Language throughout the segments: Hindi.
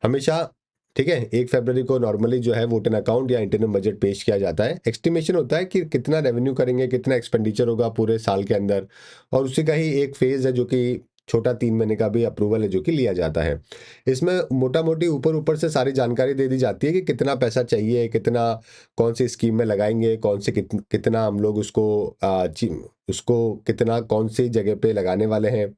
हमेशा, ठीक है, 1 फरवरी को नॉर्मली जो है वोट एन अकाउंट या इंटरनल बजट पेश किया जाता है। एस्टिमेशन होता है कि कितना रेवेन्यू करेंगे, कितना एक्सपेंडिचर होगा पूरे साल के अंदर, और उसी का ही एक फेज है जो कि छोटा 3 महीने का भी अप्रूवल है जो कि लिया जाता है। इसमें मोटा मोटी ऊपर ऊपर से सारी जानकारी दे दी जाती है कि कितना पैसा चाहिए, कितना कौन सी स्कीम में लगाएंगे, कौन से कितना हम लोग उसको उसको कितना कौन सी जगह पे लगाने वाले हैं।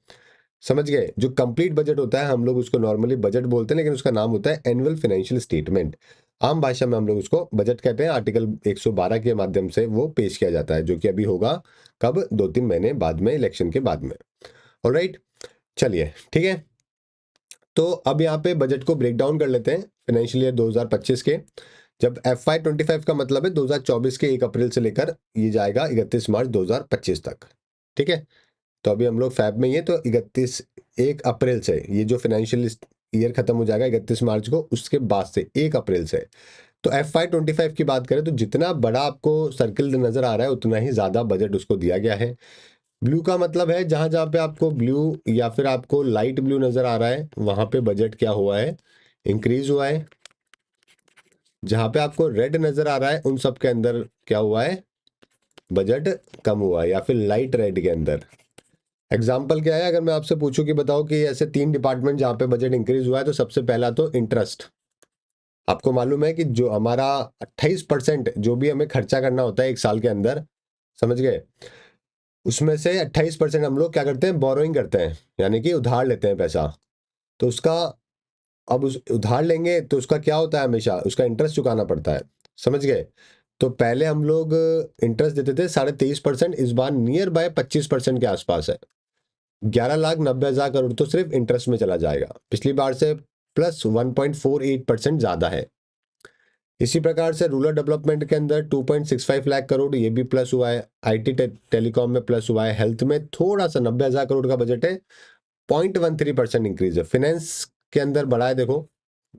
समझ गए? जो कंप्लीट बजट होता है हम लोग उसको नॉर्मली बजट बोलते हैं, लेकिन उसका नाम होता है एनुअल फाइनेंशियल स्टेटमेंट। आम भाषा में हम लोग उसको बजट कहते हैं। आर्टिकल 112 के माध्यम से वो पेश किया जाता है, जो कि अभी होगा कब, 2-3 महीने बाद में, इलेक्शन के बाद में। ऑलराइट, चलिए ठीक है। तो अब यहाँ पे बजट को ब्रेक डाउन कर लेते हैं फाइनेंशियल ईयर 2025 के। जब FY25 का मतलब है 2024 के 1 अप्रैल से लेकर ये जाएगा 31 मार्च 2025 तक। ठीक है, तो अभी हम लोग फैब में ही है, तो 1 अप्रैल से ये जो फाइनेंशियल ईयर खत्म हो जाएगा 31 मार्च को, उसके बाद से 1 अप्रैल से। तो FY25 की बात करें तो जितना बड़ा आपको सर्किल नजर आ रहा है उतना ही ज्यादा बजट उसको दिया गया है। ब्लू का मतलब है जहां जहां पे आपको ब्लू या फिर आपको लाइट ब्लू नजर आ रहा है वहां पे बजट क्या हुआ है, इंक्रीज हुआ है। जहां पे आपको रेड नजर आ रहा है उन सब के अंदर क्या हुआ है, बजट कम हुआ है, या फिर लाइट रेड के अंदर। एग्जाम्पल क्या है, अगर मैं आपसे पूछूं कि बताओ कि ऐसे 3 डिपार्टमेंट जहां पे बजट इंक्रीज हुआ है, तो सबसे पहला तो इंटरेस्ट। आपको मालूम है कि जो हमारा 28% जो भी हमें खर्चा करना होता है एक साल के अंदर, समझ गए, उसमें से 28% हम लोग क्या करते हैं, बोरोइंग करते हैं, यानी कि उधार लेते हैं पैसा। तो उसका, अब उस उधार लेंगे तो उसका क्या होता है, हमेशा उसका इंटरेस्ट चुकाना पड़ता है। समझ गए? तो पहले हम लोग इंटरेस्ट देते थे 23.5%, इस बार नियर बाय 25% के आसपास है। 11,90,000 करोड़ तो सिर्फ इंटरेस्ट में चला जाएगा, पिछली बार से प्लस 1.48% ज्यादा है। इसी प्रकार से रूरल डेवलपमेंट के अंदर 2.65 लाख करोड़, ये भी प्लस हुआ है। IT टेलीकॉम में प्लस हुआ है। हेल्थ में थोड़ा सा 90,000 करोड़ का बजट है, 0.13% इंक्रीज है। फाइनेंस के अंदर बढ़ा है, देखो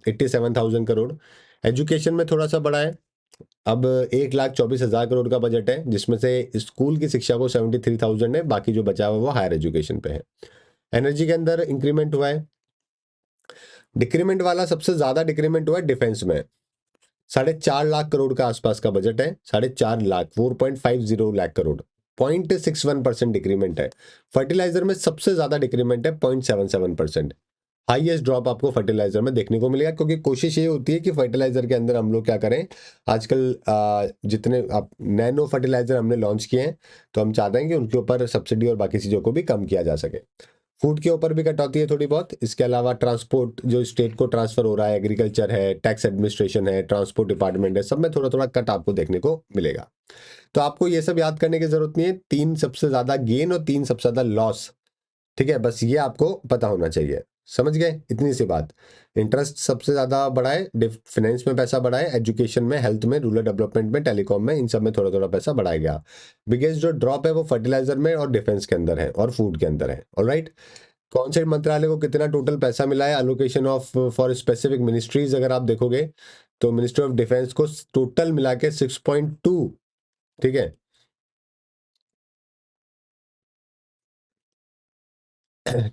87,000 करोड़। एजुकेशन में थोड़ा सा बढ़ा है, अब 1,24,000 करोड़ का बजट है, जिसमें से स्कूल की शिक्षा को 73,000 है, बाकी जो बचा हुआ वो हायर एजुकेशन पे है। एनर्जी के अंदर इंक्रीमेंट हुआ है। डिक्रीमेंट वाला सबसे ज्यादा डिक्रीमेंट हुआ है डिफेंस में, 4.5 लाख करोड़ का आसपास का बजट है, 4.5 लाख, 4.50 लाख करोड़, 0.61% डिक्रीमेंट है। फर्टिलाइजर में सबसे ज्यादा डिक्रीमेंट है, 0.77%। हाईएस्ट ड्रॉप आपको फर्टिलाइजर में देखने को मिलेगा, क्योंकि कोशिश ये होती है कि फर्टिलाइजर के अंदर हम लोग क्या करें, आजकल जितने आप नैनो फर्टिलाइजर हमने लॉन्च किए हैं, तो हम चाहते हैं कि उनके ऊपर सब्सिडी और बाकी चीज़ों को भी कम किया जा सके। फूड के ऊपर भी कटौती है थोड़ी बहुत। इसके अलावा ट्रांसपोर्ट जो स्टेट को ट्रांसफर हो रहा है, एग्रीकल्चर है, टैक्स एडमिनिस्ट्रेशन है, ट्रांसपोर्ट डिपार्टमेंट है, सब में थोड़ा थोड़ा कट आपको देखने को मिलेगा। तो आपको ये सब याद करने की जरूरत नहीं है, 3 सबसे ज्यादा गेन और 3 सबसे ज्यादा लॉस। ठीक है, बस ये आपको पता होना चाहिए। समझ गए? इतनी सी बात। इंटरेस्ट सबसे ज्यादा बढ़ा है, फाइनेंस में पैसा बढ़ा है, एजुकेशन में, हेल्थ में, रूरल डेवलपमेंट में, टेलीकॉम में, इन सब में थोड़ा थोड़ा पैसा बढ़ाया गया। बिगेस्ट जो ड्रॉप है वो फर्टिलाइजर में और डिफेंस के अंदर है और फूड के अंदर है। ऑलराइट, कौन से मंत्रालय को कितना टोटल पैसा मिला है, allocation of for specific ministries, अगर आप देखोगे तो मिनिस्ट्री ऑफ डिफेंस को टोटल मिला के 6.2, ठीक है,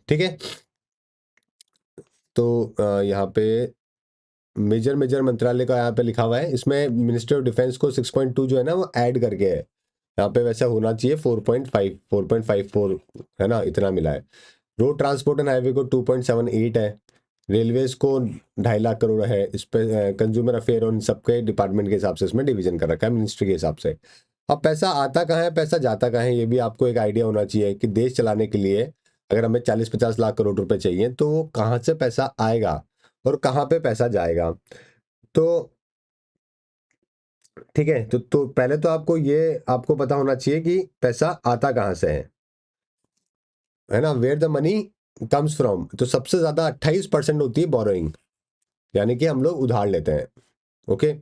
ठीक है। तो यहाँ पे मेजर मेजर मंत्रालय का यहाँ पे लिखा हुआ है, इसमें मिनिस्ट्री ऑफ डिफेंस को 6.2 जो है ना वो ऐड करके है। यहाँ पे वैसा होना चाहिए 4.5, 4.54 है ना, इतना मिला है। रोड ट्रांसपोर्ट एंड हाईवे को 2.78 है। रेलवेज को 2.5 लाख करोड़ है। इस पे कंज्यूमर अफेयर और इन सबके डिपार्टमेंट के हिसाब से इसमें डिवीजन कर रखा है, मिनिस्ट्री के हिसाब से। अब पैसा आता कहाँ है, पैसा जाता कहाँ है, ये भी आपको एक आइडिया होना चाहिए कि देश चलाने के लिए अगर हमें 40-50 लाख करोड़ रुपए चाहिए तो वो कहाँ से पैसा आएगा और कहाँ पे पैसा जाएगा। तो ठीक है, तो पहले तो आपको ये आपको पता होना चाहिए कि पैसा आता कहाँ से है ना, where the money comes from. तो सबसे ज्यादा 28% होती है बोरोइंग, यानी कि हम लोग उधार लेते हैं। ओके,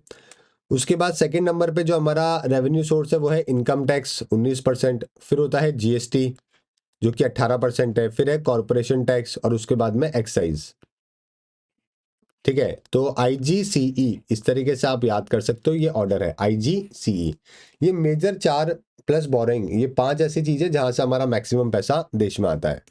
उसके बाद सेकंड नंबर पे जो हमारा रेवेन्यू सोर्स है वो है इनकम टैक्स, 19%। फिर होता है GST जो कि 18% है। फिर है कॉरपोरेशन टैक्स और उसके बाद में एक्साइज। ठीक है, तो IGCE इस तरीके से आप याद कर सकते हो, ये ऑर्डर है IGCE। ये मेजर 4 प्लस बोरिंग, ये 5 ऐसी चीजें जहां से हमारा मैक्सिमम पैसा देश में आता है।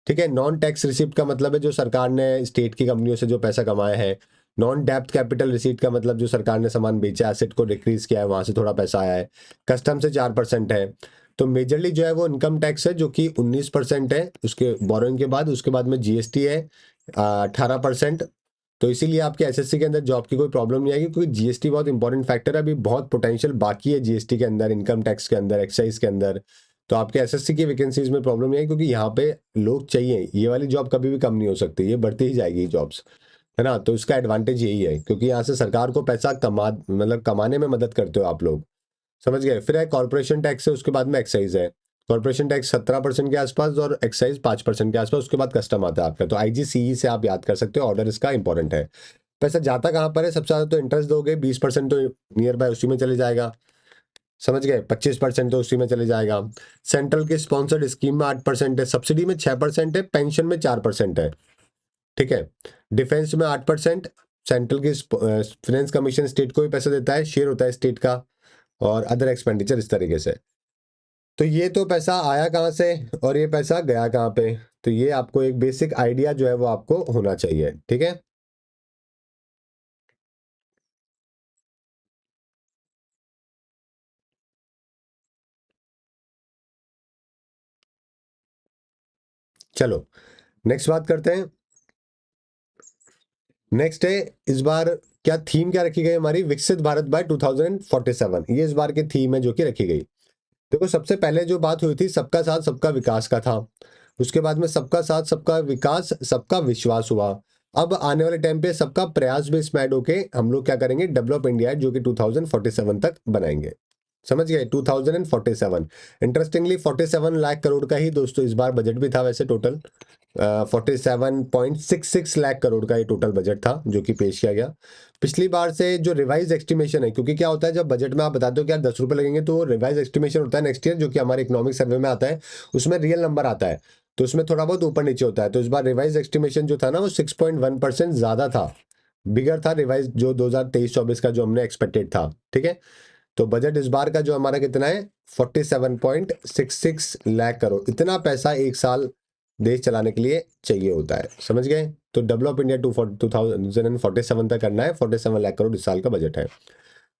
ठीक है। नॉन टैक्स रिसिप्ट का मतलब है जो सरकार ने स्टेट की कंपनियों से जो पैसा कमाया है। नॉन डेप्थ कैपिटल रिसीट का मतलब जो सरकार ने सामान बेचा, एसेट को डिक्रीज किया है, वहां से थोड़ा पैसा आया है। कस्टम से 4% है। तो मेजरली जो है वो इनकम टैक्स है जो कि 19% है उसके बोरोइंग के बाद। उसके बाद में जीएसटी है 18%। तो इसीलिए आपके एसएससी के अंदर जॉब की कोई प्रॉब्लम नहीं आएगी, क्योंकि जीएसटी बहुत इंपॉर्टेंट फैक्टर है। अभी बहुत पोटेंशियल बाकी है जीएसटी के अंदर, इनकम टैक्स के अंदर, एक्साइज के अंदर। तो आपके एसएससी की वैकेंसीज में प्रॉब्लम नहीं आएगी, क्योंकि यहाँ पे लोग चाहिए। ये वाली जॉब कभी भी कम नहीं हो सकती, ये बढ़ती ही जाएगी जॉब्स, है ना। तो इसका एडवांटेज यही है, क्योंकि यहाँ से सरकार को पैसा कमाने में मदद करते हो आप लोग, समझ गए। फिर है कॉर्पोरेशन टैक्स है, उसके बाद में एक्साइज है। कॉर्पोरेशन टैक्स 17% के आसपास और एक्साइज 5% के आसपास। उसके बाद कस्टम आता है आपका। तो आईजीसीई से आप याद कर सकते हो, ऑर्डर इसका इंपॉर्टेंट है। पैसा जाता कहाँ पर है सबसे ज्यादा? तो इंटरेस्ट दोगे 20% तो नियर बाय उसी में चले जाएगा, समझ गए। 25% तो उसी में चले जाएगा। सेंट्रल के स्पॉन्सर्ड स्कीम में 8% है, सब्सिडी में 6% है, पेंशन में 4% है, ठीक है। डिफेंस में 8%। सेंट्रल की फाइनेंस कमीशन स्टेट को भी पैसा देता है, शेयर होता है स्टेट का। और अदर एक्सपेंडिचर इस तरीके से। तो ये तो पैसा आया कहाँ से और ये पैसा गया कहाँ पे, तो ये आपको एक बेसिक आइडिया जो है वो आपको होना चाहिए, ठीक है। चलो नेक्स्ट बात करते हैं। नेक्स्ट है इस बार क्या थीम क्या रखी गई हमारी? विकसित भारत बाय 2047, ये इस बार की थीम है जो कि रखी गई। देखो सबसे पहले जो बात हुई थी सबका साथ सबका विकास का था। उसके बाद में सबका साथ सबका विकास सबका विश्वास हुआ। अब आने वाले टाइम पे सबका प्रयास भी इसमें ऐड होके हम लोग क्या करेंगे? डेवलप इंडिया जो कि 2047 तक बनाएंगे, समझ गए। 2047। इंटरेस्टिंगली 47 लाख करोड़ का ही दोस्तों इस बार बजट भी था वैसे टोटल। 47.66 लाख करोड़ का ये टोटल बजट था जो कि पेश किया गया। पिछली बार से जो रिवाइज एस्टिमेशन है, क्योंकि क्या होता है जब बजट में आप बताते हो कि यार 10 रुपए लगेंगे, तो रिवाइज एस्टिमेशन होता है नेक्स्ट ईयर जो कि हमारे इकोनॉमिक सर्वे में आता है। उसमें रियल नंबर आता है, तो उसमें थोड़ा बहुत ऊपर नीचे होता है। तो इस बार रिवाइज एस्टिमेशन जो था ना वो 6.1% ज्यादा था, बिगर था रिवाइज जो 2023-24 का जो हमने एक्सपेक्टेड था, ठीक है। तो बजट इस बार का जो हमारा कितना है? 47.66 लाख करोड़। इतना पैसा एक साल देश चलाने के लिए चाहिए होता है, समझ गए। तो डेवलप इंडिया 2047 तक करना है। 47 लाख करोड़ इस साल का बजट है।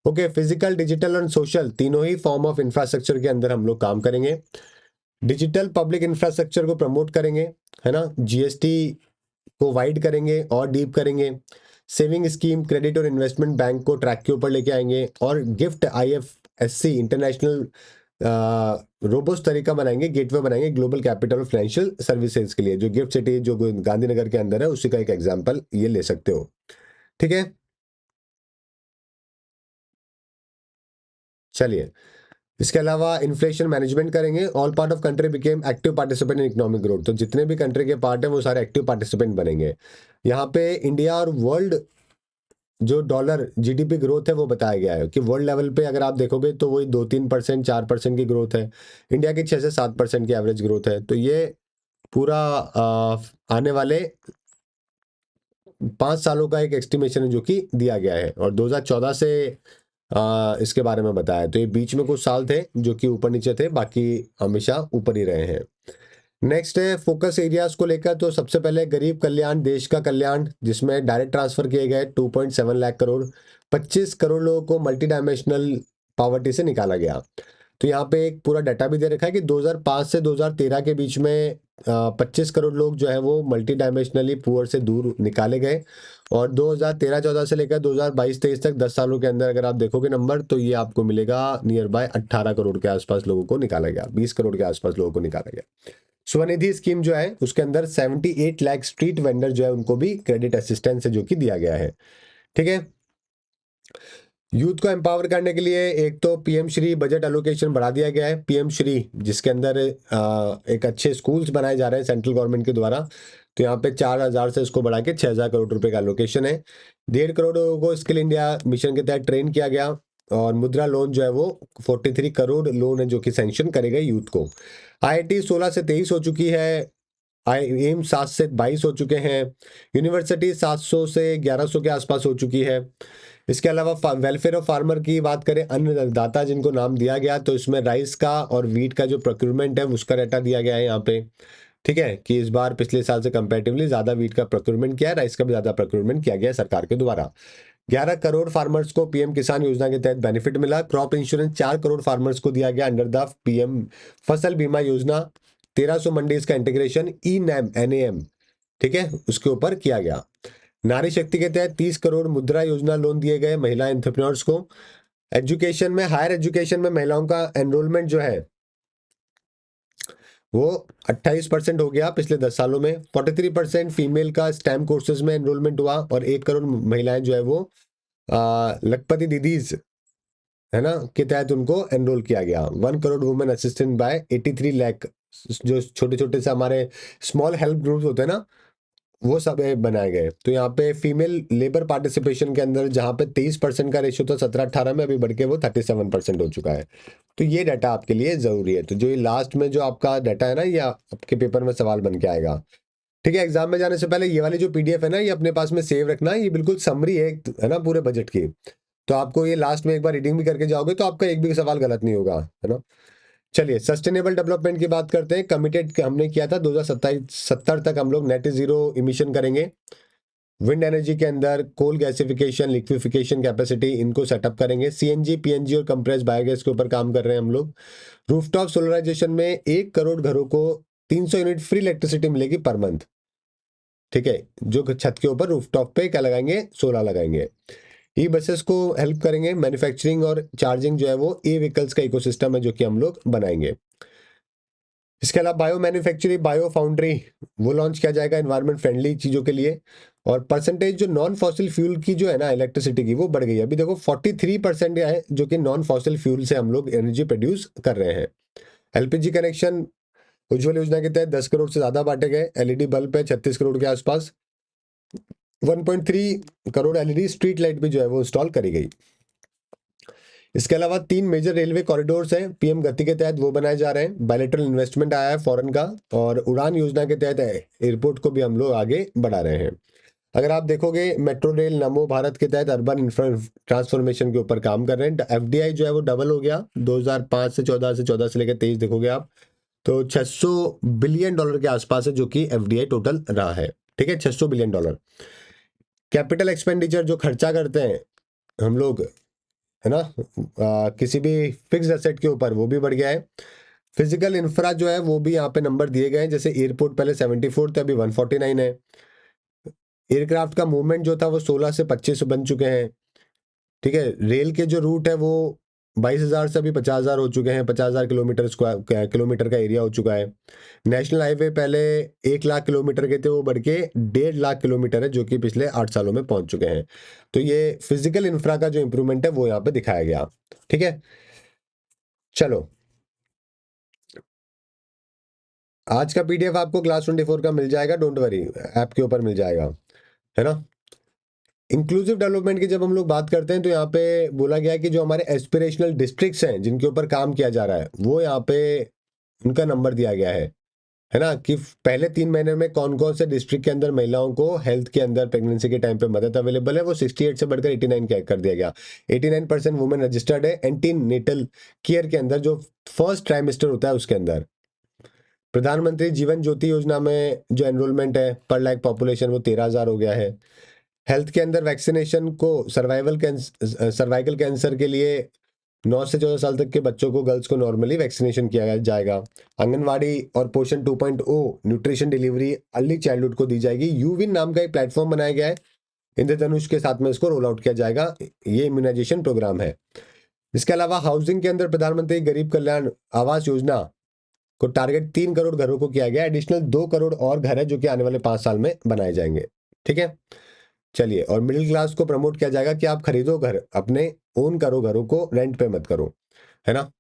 ओके, फिजिकल डिजिटल और सोशल तीनों ही फॉर्म ऑफ इंफ्रास्ट्रक्चर के अंदर हम लोग काम करेंगे। डिजिटल पब्लिक इंफ्रास्ट्रक्चर को प्रमोट करेंगे, है ना। जीएसटी को वाइड करेंगे और डीप करेंगे। सेविंग स्कीम, क्रेडिट और इन्वेस्टमेंट बैंक को ट्रैक के ऊपर लेके आएंगे। और गिफ्ट आईएफएससी इंटरनेशनल रोबोस्ट तरीका बनाएंगे, गेटवे बनाएंगे ग्लोबल कैपिटल फाइनेंशियल सर्विसेज के लिए। जो गिफ्ट सिटी जो गांधीनगर के अंदर है उसी का एक एग्जांपल ये ले सकते हो, ठीक है। चलिए, इसके अलावा इन्फ्लेशन मैनेजमेंट करेंगे। All part of country became active participant in economic growth. तो जितने भी कंट्री के पार्ट है वो सारे एक्टिव पार्टिसिपेंट बनेंगे। यहाँ पे इंडिया और वर्ल्ड जो डॉलर जीडीपी ग्रोथ है वो बताया गया है कि वर्ल्ड लेवल पे अगर आप देखोगे तो वही 2-3%, 4% की ग्रोथ है। इंडिया की 6 से 7% की एवरेज ग्रोथ है। तो ये पूरा आने वाले 5 सालों का एक एस्टिमेशन है जो कि दिया गया है। और 2014 से इसके बारे में बताया। तो ये बीच में कुछ साल थे जो कि ऊपर नीचे थे, बाकी हमेशा ऊपर ही रहे हैं। नेक्स्ट है फोकस एरियाज को लेकर। तो सबसे पहले गरीब कल्याण, देश का कल्याण, जिसमें डायरेक्ट ट्रांसफर किए गए 2.7 लाख करोड़। 25 करोड़ लोगों को मल्टी डायमेंशनल पॉवर्टी से निकाला गया। तो यहाँ पे एक पूरा डाटा भी दे रखा है कि 2005 से 2013 के बीच में 25 करोड़ लोग जो है वो मल्टी डायमेंशनली पुअर से दूर निकाले गए। और 2013-14 से लेकर 2022-23 तक 10 सालों के अंदर अगर आप देखोगे नंबर, तो ये आपको मिलेगा नियर बाय 18 करोड़ के आसपास लोगों को निकाला गया, 20 करोड़ के आसपास लोगों को निकाला गया। स्वनिधि स्कीम जो है उसके अंदर 78 लाख स्ट्रीट वेंडर जो है उनको भी क्रेडिट असिस्टेंस है जो कि दिया गया है, ठीक है। यूथ को एम्पावर करने के लिए एक तो पीएम श्री बजट एलोकेशन बढ़ा दिया गया है। पीएम श्री जिसके अंदर एक अच्छे स्कूल्स बनाए जा रहे हैं सेंट्रल गवर्नमेंट के द्वारा। तो यहाँ पे 4,000 से इसको बढ़ा के 6,000 करोड़ रुपए का एलोकेशन है। 1.5 करोड़ लोगों को स्किल इंडिया मिशन के तहत ट्रेन किया गया। और मुद्रा लोन जो है वो 43 करोड़ लोन है जो कि सैंक्शन करेगा यूथ को। आईआईटी 16 से 23 हो चुकी है। आई एम 7 से 22 हो चुके हैं। यूनिवर्सिटी 700 से 1100 के आसपास हो चुकी है। इसके अलावा वेलफेयर ऑफ फार्मर की बात करें, अन्नदाता जिनको नाम दिया गया, तो इसमें राइस का और वीट का जो प्रोक्यूरमेंट है उसका डाटा दिया गया है यहाँ पे। ठीक है, कि इस बार पिछले साल से कंपैरेटिवली ज्यादा वीट का प्रोक्योरमेंट किया है, राइस का भी ज्यादा प्रोक्योरमेंट किया गया है सरकार के द्वारा। 11 करोड़ फार्मर्स को पीएम किसान योजना के तहत बेनिफिट मिला। क्रॉप इंश्योरेंस 4 करोड़ फार्मर्स को दिया गया अंडर द पीएम फसल बीमा योजना। 1300 मंडीज का इंटीग्रेशन ई नैम एनएएम, ठीक है, उसके ऊपर किया गया। नारी शक्ति के तहत 30 करोड़ मुद्रा योजना लोन दिए गए महिला एंटरप्रेन्योर्स को। एजुकेशन में, हायर एजुकेशन में महिलाओं का एनरोलमेंट जो है वो 28% हो गया पिछले 10 सालों में। 43% फीमेल का स्टेम कोर्सेज में एनरोलमेंट हुआ और 1 करोड़ महिलाएं जो है वो लखपति दीदीज, है ना, के तहत उनको एनरोल किया गया। 1 crore women assistant by 83 lakh, जो छोटे छोटे से हमारे स्मॉल हेल्प ग्रुप्स होते हैं ना, वो सब बनाए गए। तो यहाँ पे फीमेल लेबर पार्टिसिपेशन के अंदर जहाँ पे 23% का रेशियो था 17-18 में, अभी बढ़ के वो 37% हो चुका है। तो ये डाटा आपके लिए जरूरी है। तो जो ये लास्ट में जो आपका डाटा है ना, ये आपके पेपर में सवाल बन के आएगा। ठीक है, एग्जाम में जाने से पहले ये वाली जो पीडीएफ है ना, ये अपने पास में सेव रखना। ये बिल्कुल समरी है ना, पूरे बजट की। तो आपको ये लास्ट में एक बार रीडिंग भी करके जाओगे तो आपका एक भी सवाल गलत नहीं होगा, है ना। चलिए, सस्टेनेबल डेवलपमेंट की बात करते हैं। कमिटेड हमने किया था 2070 तक हम लोग नेट जीरो इमिशन करेंगे। विंड एनर्जी के अंदर कोल गैसिफिकेशन, लिक्विफिकेशन कैपेसिटी, इनको सेटअप करेंगे। सीएनजी, पीएनजी और कंप्रेस बायोगैस के ऊपर काम कर रहे हैं हम लोग। रूफटॉप सोलराइजेशन में 1 करोड़ घरों को 300 यूनिट फ्री इलेक्ट्रिसिटी मिलेगी पर मंथ। ठीक है, जो छत के ऊपर रूफटॉप पे क्या लगाएंगे, सोलर लगाएंगे। ई बसेस को हेल्प करेंगे। मैन्युफैक्चरिंग और चार्जिंग जो है वो ई व्हीकल्स का इकोसिस्टम है जो कि हम लोग बनाएंगे। इसके अलावा बायो मैन्युफैक्चरिंग, बायो फाउंड्री, वो लॉन्च किया जाएगा एनवायरमेंट फ्रेंडली चीजों के लिए। और परसेंटेज जो नॉन फॉसिल फ्यूल की जो है ना इलेक्ट्रिसिटी की, वो बढ़ गई है। अभी देखो 43% है जो कि नॉन फॉसिल फ्यूल से हम लोग एनर्जी प्रोड्यूस कर रहे हैं। एलपीजी कनेक्शन उज्ज्वल योजना के तहत 10 करोड़ से ज्यादा बांटे गए। एलईडी बल्ब है 36 करोड़ के आसपास। 1.3 करोड़ एलईडी स्ट्रीट लाइट भी जो है वो इंस्टॉल करी गई। इसके अलावा 3 मेजर रेलवे कॉरिडोर्स हैं पीएम गति के तहत, वो बनाए जा रहे हैं। बायलेटरल इन्वेस्टमेंट आया है फॉरेन का। और उड़ान योजना के तहत एयरपोर्ट को भी हम लोग आगे बढ़ा रहे हैं। अगर आप देखोगे, मेट्रो रेल नमो भारत के तहत अर्बन इंफ्रा ट्रांसफॉर्मेशन के ऊपर काम कर रहे हैं। एफडीआई जो है वो डबल हो गया 2005 से 14, से 14 से लेकर 23 देखोगे आप, तो 600 बिलियन डॉलर के आसपास है जो कि एफडीआई टोटल रहा है। ठीक है, 600 बिलियन डॉलर। कैपिटल एक्सपेंडिचर जो खर्चा करते हैं हम लोग, है ना, किसी भी फिक्स्ड एसेट के ऊपर, वो भी बढ़ गया है। फिजिकल इंफ्रा जो है वो भी यहाँ पे नंबर दिए गए हैं। जैसे एयरपोर्ट पहले 74 थे, अभी 149 है। एयरक्राफ्ट का मूवमेंट जो था वो 16 से 25 बन चुके हैं। ठीक है, रेल के जो रूट है वो 22,000 से अभी 50,000 हो चुके हैं। 50,000 किलोमीटर स्क्वायर किलोमीटर का एरिया हो चुका है। नेशनल हाईवे पहले 1 लाख किलोमीटर के थे, वो बढ़ के 1.5 लाख किलोमीटर है जो कि पिछले 8 सालों में पहुंच चुके हैं। तो ये फिजिकल इंफ्रा का जो इंप्रूवमेंट है वो यहाँ पे दिखाया गया। ठीक है, चलो, आज का पीडीएफ आपको क्लास 24 का मिल जाएगा, डोंट वरी, ऐप के ऊपर मिल जाएगा, है ना। इंक्लूसिव डेवलपमेंट की जब हम लोग बात करते हैं तो यहाँ पे बोला गया है कि जो हमारे एस्पिरेशनल डिस्ट्रिक्ट्स हैं जिनके ऊपर काम किया जा रहा है, वो यहाँ पे उनका नंबर दिया गया है ना, कि पहले 3 महीने में कौन कौन से डिस्ट्रिक्ट के अंदर महिलाओं को हेल्थ के अंदर प्रेगनेंसी के टाइम पे मदद अवेलेबल है, वो 68 से बढ़कर 89 कर दिया गया। 89% वुमेन रजिस्टर्ड है एंटी नेटल केयर के अंदर, जो फर्स्ट ट्राइमेस्टर होता है उसके अंदर। प्रधानमंत्री जीवन ज्योति योजना में जो एनरोलमेंट है पर लाख पॉपुलेशन, वो 13,000 हो गया है। हेल्थ के अंदर वैक्सीनेशन को सर्वाइकल कैंसर के लिए 9 से 14 साल तक के बच्चों को, गर्ल्स को नॉर्मली वैक्सीनेशन किया जाएगा। आंगनवाड़ी और पोषण 2.0 न्यूट्रिशन डिलीवरी अर्ली चाइल्डहुड को दी जाएगी। यूविन नाम का एक प्लेटफॉर्म बनाया गया है, इंद्रधनुष के साथ में इसको रोल आउट किया जाएगा। ये इम्यूनाइजेशन प्रोग्राम है। इसके अलावा हाउसिंग के अंदर प्रधानमंत्री गरीब कल्याण आवास योजना को टारगेट 3 करोड़ घरों को किया गया। एडिशनल 2 करोड़ और घर है जो कि आने वाले 5 साल में बनाए जाएंगे। ठीक है, चलिए, और मिडिल क्लास को प्रमोट किया जाएगा कि आप खरीदो घर, अपने ओन करो, घरों को रेंट पे मत करो, है ना।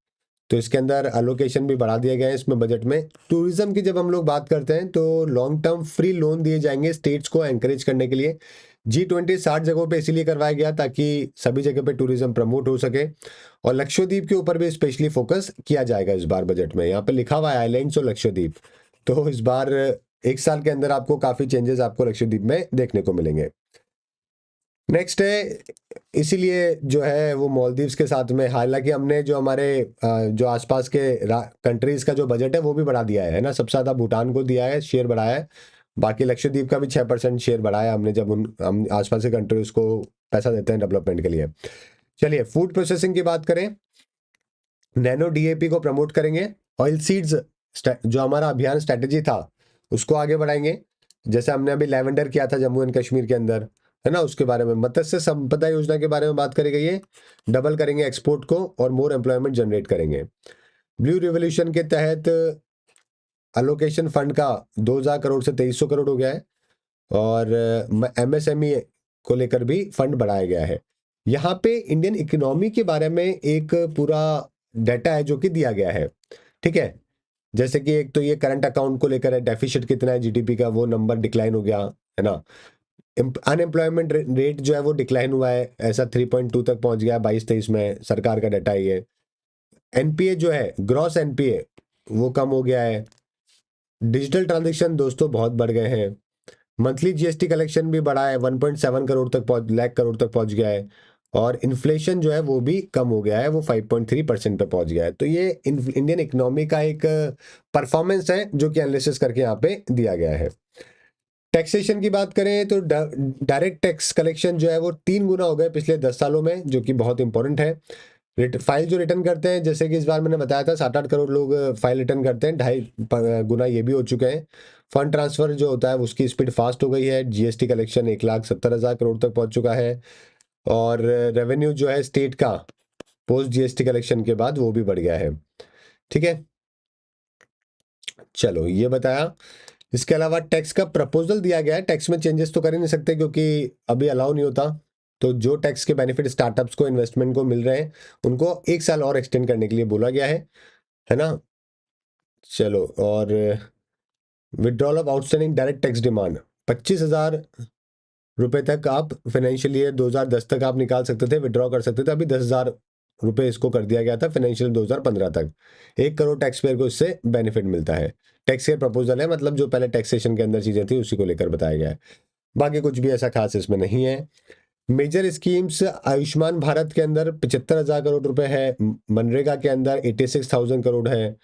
तो इसके अंदर अलोकेशन भी बढ़ा दिया गया है इसमें बजट में। टूरिज्म की जब हम लोग बात करते हैं तो लॉन्ग टर्म फ्री लोन दिए जाएंगे स्टेट्स को एनकरेज करने के लिए। G20 60 जगहों पे इसीलिए करवाया गया ताकि सभी जगह पे टूरिज्म प्रमोट हो सके। और लक्षद्वीप के ऊपर भी स्पेशली फोकस किया जाएगा इस बार बजट में। यहाँ पे लिखा हुआ है आइलैंड्स और लक्षद्वीप। तो इस बार 1 साल के अंदर आपको काफी चेंजेस आपको लक्षद्वीप में देखने को मिलेंगे। नेक्स्ट है, इसीलिए जो है वो मालदीव्स के साथ में, हालांकि हमने जो हमारे जो आसपास के कंट्रीज का जो बजट है वो भी बढ़ा दिया है ना, सबसे ज़्यादा भूटान को दिया है, शेयर बढ़ाया है। बाकी लक्षद्वीप का भी 6% शेयर बढ़ाया हमने, जब हम आसपास के कंट्रीज को पैसा देते हैं डेवलपमेंट के लिए। चलिए फूड प्रोसेसिंग की बात करें, नैनो डीएपी को प्रमोट करेंगे। ऑयल सीड्स जो हमारा अभियान स्ट्रेटेजी था उसको आगे बढ़ाएंगे, जैसे हमने अभी लेवेंडर किया था जम्मू एंड कश्मीर के अंदर, है ना, उसके बारे में। मत्स्य संपदा योजना के बारे में बात करेंगे, ये डबल करेंगे एक्सपोर्ट को और मोर एम्प्लॉयमेंट जनरेट करेंगे। ब्लू रिवोल्यूशन के तहत अलोकेशन फंड का 2000 करोड़ से 2300 करोड़ हो गया है, और एमएसएमई को लेकर भी फंड बढ़ाया गया है। यहाँ पे इंडियन इकोनॉमी के बारे में एक पूरा डाटा है जो कि दिया गया है, ठीक है। जैसे कि एक तो ये करंट अकाउंट को लेकर है, डेफिसिट कितना है जीडीपी का, वो नंबर डिक्लाइन हो गया है ना। अनएम्प्लॉयमेंट रेट जो है वो डिक्लाइन हुआ है, ऐसा 3.2 तक पहुंच गया 22-23 में, सरकार का डाटा है ये। एनपीए जो है, ग्रॉस एनपीए, वो कम हो गया है। डिजिटल ट्रांजेक्शन दोस्तों बहुत बढ़ गए हैं। मंथली जीएसटी कलेक्शन भी बढ़ा है, 1.7 करोड़ तक लाख करोड़ तक पहुंच गया है। और इन्फ्लेशन जो है वो भी कम हो गया है, वो 5.3% पे पहुंच गया है। तो ये इंडियन इकोनॉमी का एक परफॉर्मेंस है जो कि एनालिसिस करके यहाँ पे दिया गया है। टैक्सेशन की बात करें तो डायरेक्ट टैक्स कलेक्शन जो है वो 3 गुना हो गए पिछले 10 सालों में, जो कि बहुत इंपॉर्टेंट है। फाइल जो रिटर्न करते हैं, जैसे कि इस बार मैंने बताया था 7-8 करोड़ लोग फाइल रिटर्न करते हैं, 2.5 गुना ये भी हो चुके हैं। फंड ट्रांसफर जो होता है उसकी स्पीड फास्ट हो गई है। जीएसटी कलेक्शन 1,70,000 करोड़ तक पहुंच चुका है। और रेवेन्यू जो है स्टेट का पोस्ट जीएसटी कलेक्शन के बाद वो भी बढ़ गया है, ठीक है। चलो ये बताया। इसके अलावा टैक्स का प्रपोजल दिया गया है, टैक्स में चेंजेस तो कर ही नहीं सकते क्योंकि अभी अलाउ नहीं होता। तो जो टैक्स के बेनिफिट स्टार्टअप्स को, इन्वेस्टमेंट को मिल रहे हैं, उनको 1 साल और एक्सटेंड करने के लिए बोला गया है ना। चलो, और withdrawal of outstanding direct tax demand, 25,000 रुपए तक आप फाइनेंशियल ईयर 2010 तक आप निकाल सकते थे, विड्रॉ कर सकते थे। अभी 10,000 रुपए इसको कर दिया गया था फाइनेंशियल 2015 तक। 1 करोड़ टैक्स पेयर को इससे बेनिफिट मिलता है। टैक्स केयर प्रपोजल है, मतलब जो पहले टैक्सेशन के अंदर चीजें थी उसी को लेकर बताया गया है। बाकी कुछ भी ऐसा खास इसमें नहीं है। मेजर स्कीम्स, आयुष्मान भारत के अंदर 75,000 करोड़ रुपए है, मनरेगा के अंदर 86,000 करोड़ है,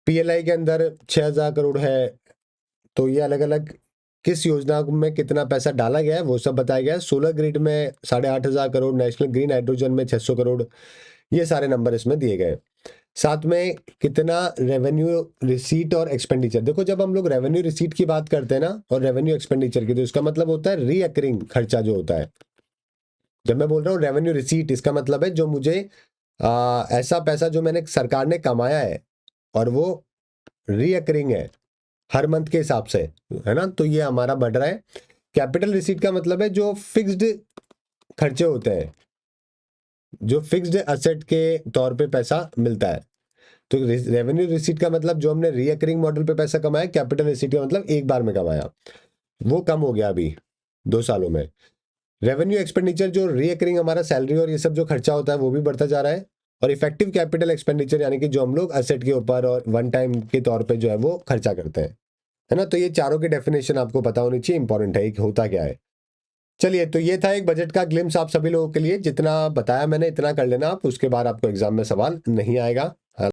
पीएलआई के अंदर 6,000 करोड़ है। तो ये अलग अलग किस योजना में कितना पैसा डाला गया है वो सब बताया गया है। सोलर ग्रिड में 8,500 करोड़, नेशनल ग्रीन हाइड्रोजन में 600 करोड़, ये सारे नंबर इसमें दिए गए। साथ में कितना रेवेन्यू रिसीट और एक्सपेंडिचर। देखो जब हम लोग रेवेन्यू रिसीट की बात करते हैं ना और रेवेन्यू एक्सपेंडिचर की, तो इसका मतलब होता है रीअकरिंग खर्चा जो होता है। जब मैं बोल रहा हूँ रेवेन्यू रिसीट, इसका मतलब है जो मुझे ऐसा पैसा जो मैंने सरकार ने कमाया है और वो रीअकरिंग है हर मंथ के हिसाब से, है ना, तो ये हमारा बढ़ रहा है। कैपिटल रिसीट का मतलब है जो फिक्स्ड खर्चे होते हैं, जो फिक्स्ड असेट के तौर पे पैसा मिलता है। तो रेवेन्यू रिसीट का मतलब जो हमने रीअकरिंग मॉडल पे पैसा कमाया, कैपिटल रिसीट का मतलब एक बार में कमाया, वो कम हो गया अभी 2 सालों में। रेवेन्यू एक्सपेंडिचर जो रीअकरिंग हमारा सैलरी और ये सब जो खर्चा होता है वो भी बढ़ता जा रहा है। और इफेक्टिव कैपिटल एक्सपेंडिचर यानी कि जो हम लोग असेट के ऊपर और वन टाइम के तौर पे जो है वो खर्चा करते हैं, है ना। तो ये चारों की डेफिनेशन आपको पता होनी चाहिए, इंपॉर्टेंट है कि होता क्या है। चलिए, तो ये था एक बजट का ग्लिम्स आप सभी लोगों के लिए। जितना बताया मैंने इतना कर लेना आप, उसके बाद आपको एग्जाम में सवाल नहीं आएगा।